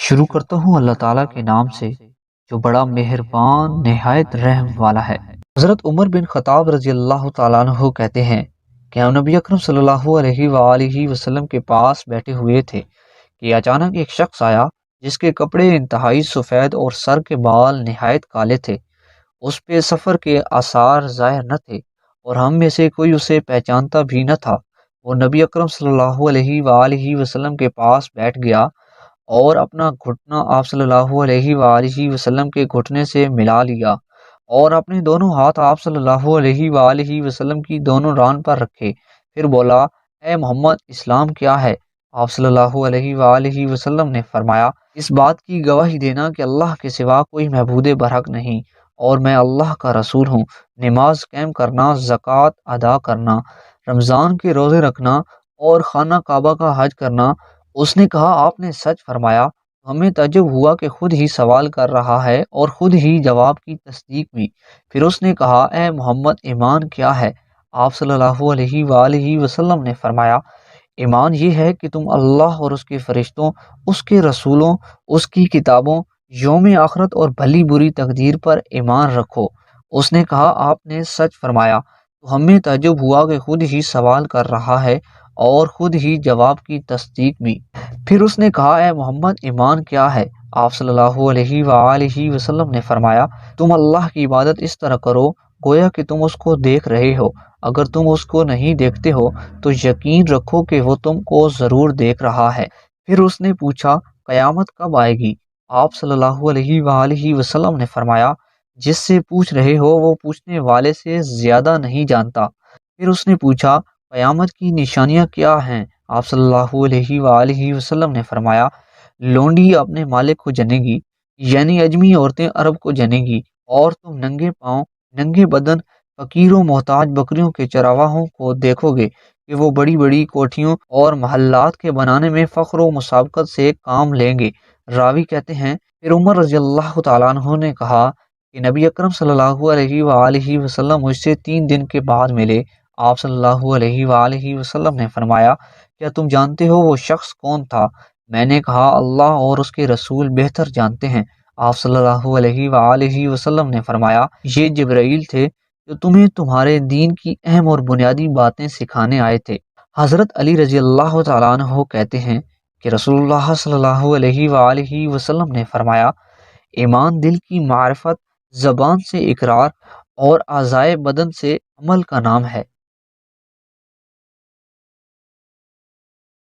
شروع کرتا ہوں اللہ تعالیٰ کے نام سے جو بڑا مہربان نہایت رحم والا ہے۔ حضرت عمر بن خطاب رضی اللہ تعالیٰ عنہ کہتے ہیں کہ ہم نبی اکرم صلی اللہ علیہ وآلہ وسلم کے پاس بیٹھے ہوئے تھے کہ اچانک ایک شخص آیا جس کے کپڑے انتہائی سفید اور سر کے بال نہایت کالے تھے۔ اس پہ سفر کے آثار ظاہر نہ تھے اور ہم میں سے کوئی اسے پہچانتا بھی نہ تھا۔ وہ نبی اکرم صلی اللہ علیہ وآلہ وسلم کے پاس بیٹھ گیا اور اپنا گھٹنا آپ صلی اللہ علیہ وآلہ وسلم کے گھٹنے سے ملا لیا اور اپنے دونوں ہاتھ آپ صلی اللہ علیہ وآلہ وسلم کی دونوں ران پر رکھے، پھر بولا، اے محمد، اسلام کیا ہے؟ آپ صلی اللہ علیہ وآلہ وسلم نے فرمایا، اس بات کی گواہی دینا کہ اللہ کے سوا کوئی معبود برحق نہیں اور میں اللہ کا رسول ہوں، نماز قائم کرنا، زکوٰۃ ادا کرنا، رمضان کے روزے رکھنا اور خانہ کعبہ کا حج کرنا۔ اس نے کہا، آپ نے سچ فرمایا۔ ہمیں تعجب ہوا کہ خود ہی سوال کر رہا ہے اور خود ہی جواب کی تصدیق بھی۔ پھر اس نے کہا، اے محمد، ایمان کیا ہے؟ آپ صلی اللہ علیہ وآلہ وسلم نے فرمایا، ایمان یہ ہے کہ تم اللہ اور اس کے فرشتوں، اس کے رسولوں، اس کی کتابوں، یوم آخرت اور بھلی بری تقدیر پر ایمان رکھو۔ اس نے کہا، آپ نے سچ فرمایا۔ تو ہمیں تعجب ہوا کہ خود ہی سوال کر رہا ہے اور خود ہی جواب کی تصدیق بھی۔ پھر اس نے کہا، اے محمد، ایمان کیا ہے؟ آپ صلی اللہ علیہ وآلہ وسلم نے فرمایا، تم اللہ کی عبادت اس طرح کرو گویا کہ تم اس کو دیکھ رہے ہو، اگر تم اس کو نہیں دیکھتے ہو تو یقین رکھو کہ وہ تم کو ضرور دیکھ رہا ہے۔ پھر اس نے پوچھا، قیامت کب آئے گی؟ آپ صلی اللہ علیہ وآلہ وسلم نے فرمایا، جس سے پوچھ رہے ہو وہ پوچھنے والے سے زیادہ نہیں جانتا۔ پھر اس نے پوچھا، قیامت کی نشانیاں کیا ہیں؟ آپ صلی اللہ علیہ وآلہ وسلم نے فرمایا، لونڈی اپنے مالک کو جنے گی، یعنی اجمی عورتیں عرب کو جنے گی، اور تم ننگے پاؤں، ننگے بدن، فقیر و محتاج بکریوں کے چرواہوں کو دیکھو گے کہ وہ بڑی بڑی کوٹھیوں اور محلات کے بنانے میں فخر و مسابقت سے کام لیں گے۔ راوی کہتے ہیں، پھر عمر رضی اللہ تعالیٰ عنہ نے کہا کہ نبی اکرم صلی اللہ علیہ وآلہ وسلم مجھ سے 3 دن کے بعد ملے۔ آپ صلی اللہ علیہ وآلہ وسلم نے فرمایا، کیا تم جانتے ہو وہ شخص کون تھا؟ میں نے کہا، اللہ اور اس کے رسول بہتر جانتے ہیں۔ آپ صلی اللہ علیہ وآلہ وسلم نے فرمایا، یہ جبرائیل تھے جو تمہیں تمہارے دین کی اہم اور بنیادی باتیں سکھانے آئے تھے۔ حضرت علی رضی اللہ تعالیٰ عنہ کہتے ہیں کہ رسول اللہ صلی اللہ علیہ وآلہ وسلم نے فرمایا، ایمان دل کی معرفت، زبان سے اقرار اور اعضائے بدن سے عمل کا نام ہے۔